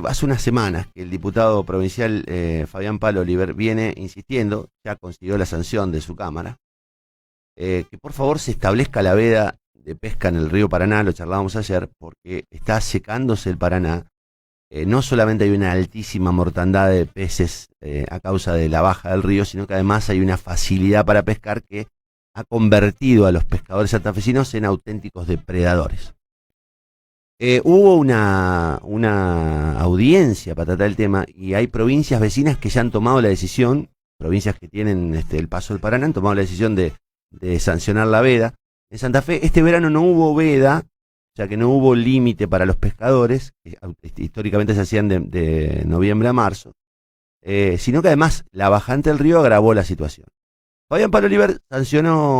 Hace unas semanas que el diputado provincial Fabián Palo Oliver viene insistiendo, ya consiguió la sanción de su Cámara, que por favor se establezca la veda de pesca en el río Paraná, lo charlábamos ayer, porque está secándose el Paraná. No solamente hay una altísima mortandad de peces a causa de la baja del río, sino que además hay una facilidad para pescar que ha convertido a los pescadores santafesinos en auténticos depredadores. Hubo una audiencia para tratar el tema y hay provincias vecinas que ya han tomado la decisión, provincias que tienen el paso del Paraná, han tomado la decisión de sancionar la veda. En Santa Fe este verano no hubo veda, o sea que no hubo límite para los pescadores, que históricamente se hacían de noviembre a marzo, sino que además la bajante del río agravó la situación. Fabián Palo Oliver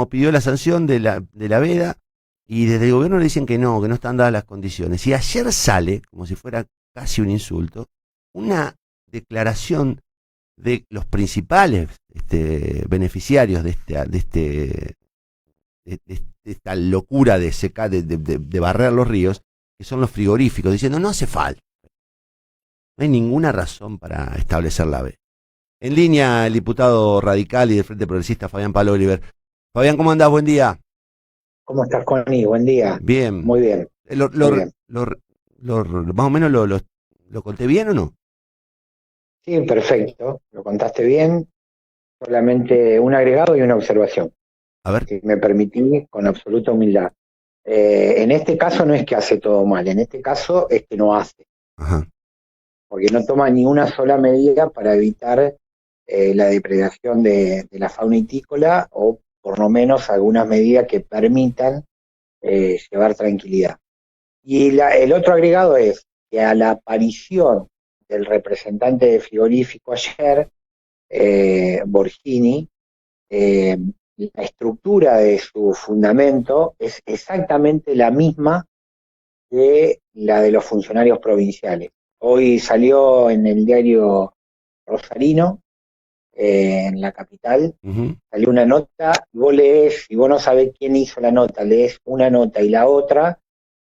pidió la sanción de la veda. Y desde el gobierno le dicen que no están dadas las condiciones. Y ayer sale, como si fuera casi un insulto, una declaración de los principales beneficiarios de esta locura de secar, de barrer los ríos, que son los frigoríficos, diciendo no hace falta. No hay ninguna razón para establecer la B. En línea el diputado radical y del Frente Progresista Fabián Palo Oliver. Fabián, ¿cómo andás? Buen día. ¿Cómo estás, Connie? Buen día. Bien. Muy bien, Lo, muy lo- bien. lo- Más o menos lo conté bien o no. Sí, perfecto. Lo contaste bien. Solamente un agregado y una observación, A ver. si me permití, con absoluta humildad. En este caso no es que hace todo mal, en este caso es que no hace, Ajá. porque no toma ni una sola medida para evitar la depredación de la fauna itícola o por lo menos algunas medidas que permitan llevar tranquilidad. Y el otro agregado es que a la aparición del representante de frigorífico ayer, Borghini, eh, la estructura de su fundamento es exactamente la misma que la de los funcionarios provinciales. Hoy salió en el diario Rosarino, en la capital, Ujú. salió una nota, y vos lees, y vos no sabés quién hizo la nota, lees una nota y la otra,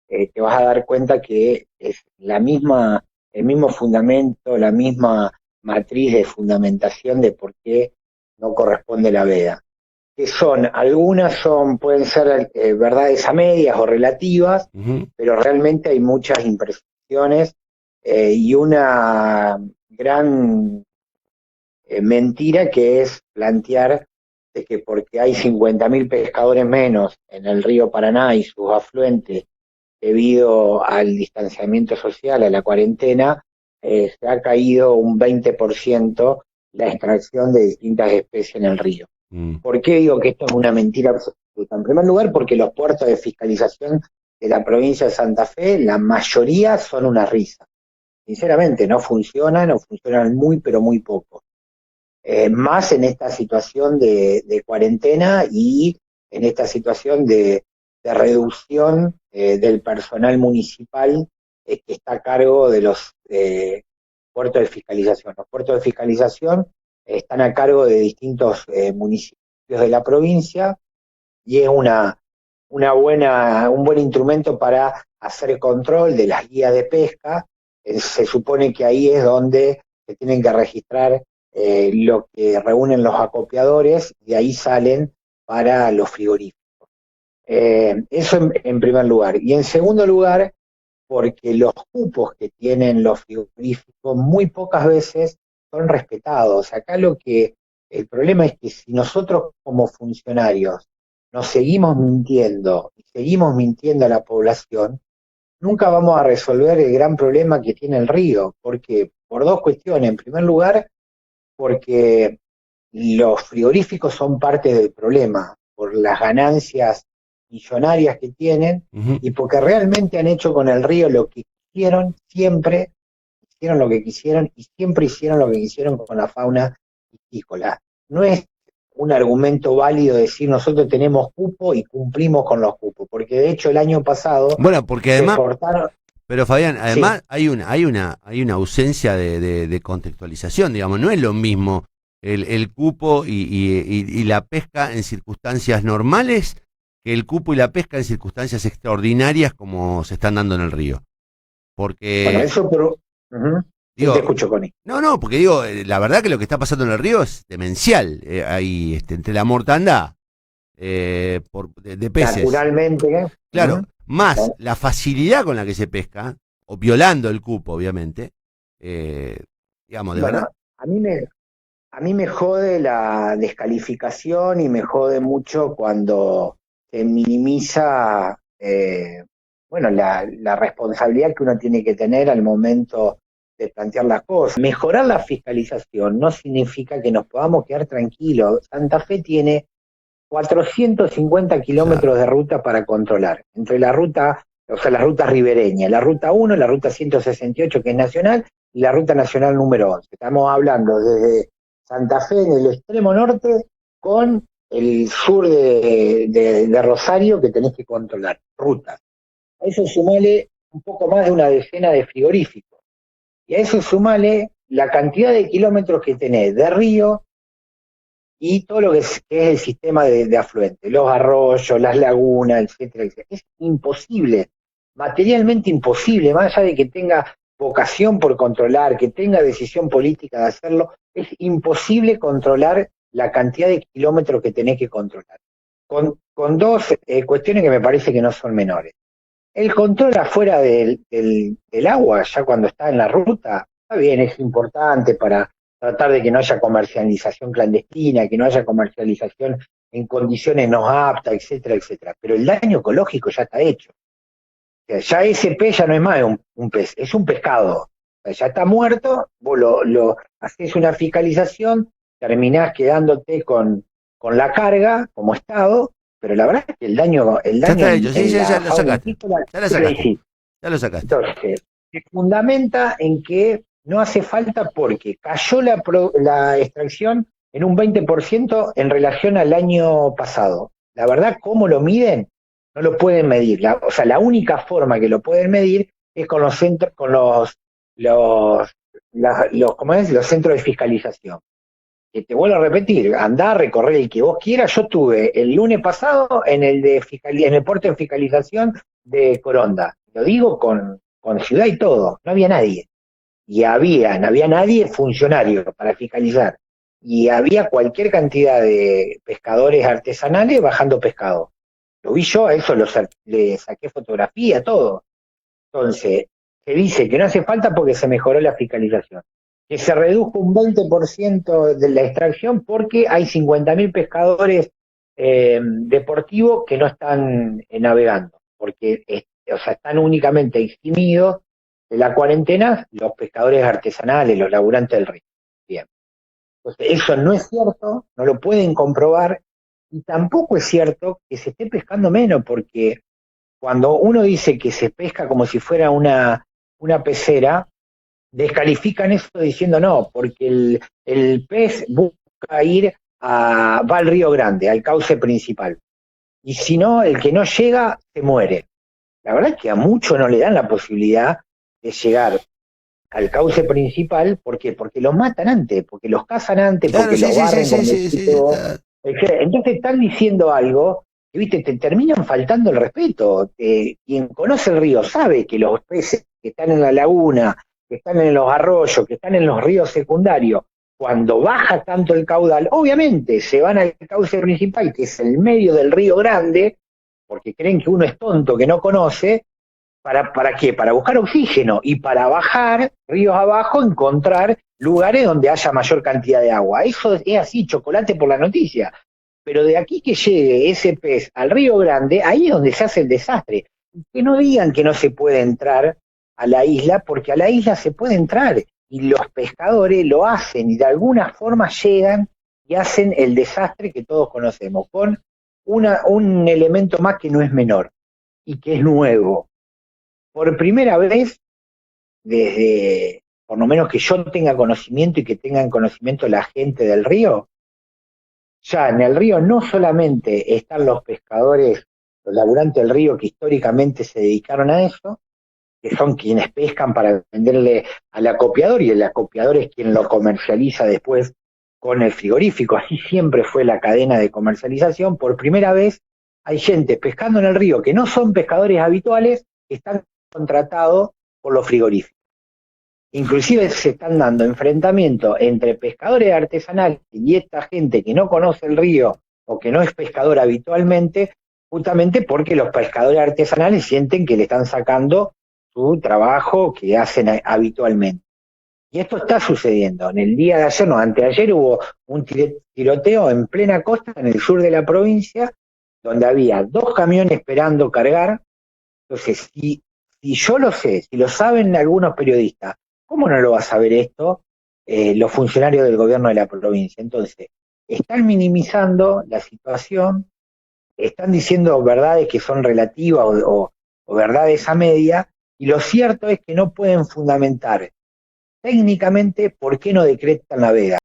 te vas a dar cuenta que es el mismo fundamento, la misma matriz de fundamentación de por qué no corresponde la veda. Que pueden ser verdades a medias o relativas, Ujú. pero realmente hay muchas imprecisiones y una gran mentira que es plantear de que porque hay 50.000 pescadores menos en el río Paraná y sus afluentes debido al distanciamiento social, a la cuarentena, se ha caído un 20% la extracción de distintas especies en el río. Mm. ¿Por qué digo que esto es una mentira absoluta? En primer lugar, porque los puertos de fiscalización de la provincia de Santa Fe, la mayoría son una risa. Sinceramente, no funcionan o funcionan muy, pero muy poco. Más en esta situación de cuarentena y en esta situación de reducción del personal municipal que está a cargo de los puertos de fiscalización. Los puertos de fiscalización están a cargo de distintos municipios de la provincia y es un buen instrumento para hacer control de las guías de pesca. Se supone que ahí es donde se tienen que registrar lo que reúnen los acopiadores y ahí salen para los frigoríficos. Eso en primer lugar. Y en segundo lugar, porque los cupos que tienen los frigoríficos muy pocas veces son respetados. Acá el problema es que si nosotros como funcionarios nos seguimos mintiendo y seguimos mintiendo a la población, nunca vamos a resolver el gran problema que tiene el río. Porque por dos cuestiones. En primer lugar, porque los frigoríficos son parte del problema, por las ganancias millonarias que tienen Ujú. y porque realmente han hecho con el río lo que quisieron, siempre hicieron lo que quisieron y siempre hicieron lo que quisieron con la fauna piscícola. No es un argumento válido decir nosotros tenemos cupo y cumplimos con los cupos, porque de hecho el año pasado Bueno, porque se además, cortaron, pero Fabián, sí, además hay una ausencia de contextualización, digamos, no es lo mismo el cupo y la pesca en circunstancias normales que el cupo y la pesca en circunstancias extraordinarias como se están dando en el río. bueno, Porque, eso Ujú. Sí, te Digo, escucho, Connie. no, porque digo, la verdad que lo que está pasando en el río es demencial. Ahí, entre la mortandad de peces, Naturalmente, claro, ujú, más la facilidad con la que se pesca, o violando el cupo, obviamente, eh, digamos, de bueno, verdad. a mí me, a mí me jode la descalificación y me jode mucho cuando se minimiza, bueno, la responsabilidad que uno tiene que tener al momento de plantear las cosas. Mejorar la fiscalización no significa que nos podamos quedar tranquilos. Santa Fe tiene 450 Claro. kilómetros de ruta para controlar, entre la ruta, o sea, las rutas ribereñas, la ruta 1, la ruta 168 que es nacional y la ruta nacional número 11. Estamos hablando desde Santa Fe en el extremo norte con el sur de Rosario que tenés que controlar, rutas. A eso sumale un poco más de una decena de frigoríficos. Y a eso sumale la cantidad de kilómetros que tenés de río y todo lo que es el sistema de afluentes, los arroyos, las lagunas, etcétera, etcétera. Es imposible, materialmente imposible, más allá de que tenga vocación por controlar, que tenga decisión política de hacerlo, es imposible controlar la cantidad de kilómetros que tenés que controlar. Con dos cuestiones que me parece que no son menores. El control afuera del agua, ya cuando está en la ruta, está bien, es importante para tratar de que no haya comercialización clandestina, que no haya comercialización en condiciones no aptas, etcétera, etcétera. Pero el daño ecológico ya está hecho. O sea, ya ese pez ya no es más un pez, es un pescado. O sea, ya está muerto, vos lo haces una fiscalización, terminás quedándote con la carga como Estado, pero la verdad es que el Ya daño está hecho, sí, en ya, ya la lo fauna sacaste. apícola Ya la siempre sacaste. existe. Ya lo sacaste. Entonces, se fundamenta en que no hace falta porque cayó la extracción en un 20% en relación al año pasado. La verdad, ¿cómo lo miden? No lo pueden medir. O sea, la única forma que lo pueden medir es con los centros, con los, ¿cómo es? Los centros de fiscalización. Que te vuelvo a repetir, andá a recorrer el que vos quieras. Yo estuve el lunes pasado en el en el puerto de fiscalización de Coronda. Lo digo con ciudad y todo, no había nadie. Y no había nadie funcionario para fiscalizar. Y había cualquier cantidad de pescadores artesanales bajando pescado. Lo vi yo, a eso le saqué fotografía, todo. Entonces, se dice que no hace falta porque se mejoró la fiscalización. Que se redujo un 20% de la extracción porque hay 50.000 pescadores deportivos que no están navegando, porque o sea, están únicamente eximidos de la cuarentena los pescadores artesanales, los laburantes del río. Bien. Entonces, eso no es cierto, no lo pueden comprobar, y tampoco es cierto que se esté pescando menos, porque cuando uno dice que se pesca como si fuera una pecera, descalifican eso diciendo no, porque el pez busca va al Río Grande, al cauce principal. Y si no, el que no llega se muere. La verdad es que a muchos no le dan la posibilidad de llegar al cauce principal. ¿Por qué? Porque los matan antes, porque los cazan antes, Claro, porque sí, los sí, sí, barren, sí, como sí, decís sí. vos. Entonces están diciendo algo que, viste, te terminan faltando el respeto. Quien conoce el río sabe que los peces que están en la laguna, que están en los arroyos, que están en los ríos secundarios, cuando baja tanto el caudal, obviamente se van al cauce principal, que es el medio del río Grande, porque creen que uno es tonto, que no conoce. ¿Para qué? Para buscar oxígeno y para bajar ríos abajo, encontrar lugares donde haya mayor cantidad de agua. Eso es así, chocolate por la noticia. Pero de aquí que llegue ese pez al Río Grande, ahí es donde se hace el desastre. Que no digan que no se puede entrar a la isla, porque a la isla se puede entrar y los pescadores lo hacen y de alguna forma llegan y hacen el desastre que todos conocemos, con un elemento más que no es menor y que es nuevo. Por primera vez, desde, por lo menos que yo tenga conocimiento y que tengan conocimiento la gente del río, ya en el río no solamente están los pescadores, los laburantes del río que históricamente se dedicaron a eso, que son quienes pescan para venderle al acopiador, y el acopiador es quien lo comercializa después con el frigorífico. Así siempre fue la cadena de comercialización. Por primera vez hay gente pescando en el río que no son pescadores habituales, que están contratados por los frigoríficos. Inclusive se están dando enfrentamientos entre pescadores artesanales y esta gente que no conoce el río o que no es pescador habitualmente, justamente porque los pescadores artesanales sienten que le están sacando su trabajo que hacen habitualmente. Y esto está sucediendo. En el día de ayer, no, anteayer hubo un tiroteo en plena costa, en el sur de la provincia, donde había 2 camiones esperando cargar. Entonces, si yo lo sé, si lo saben algunos periodistas, ¿cómo no lo va a saber esto los funcionarios del gobierno de la provincia? Entonces, están minimizando la situación, están diciendo verdades que son relativas o verdades a media, y lo cierto es que no pueden fundamentar técnicamente por qué no decretan la veda.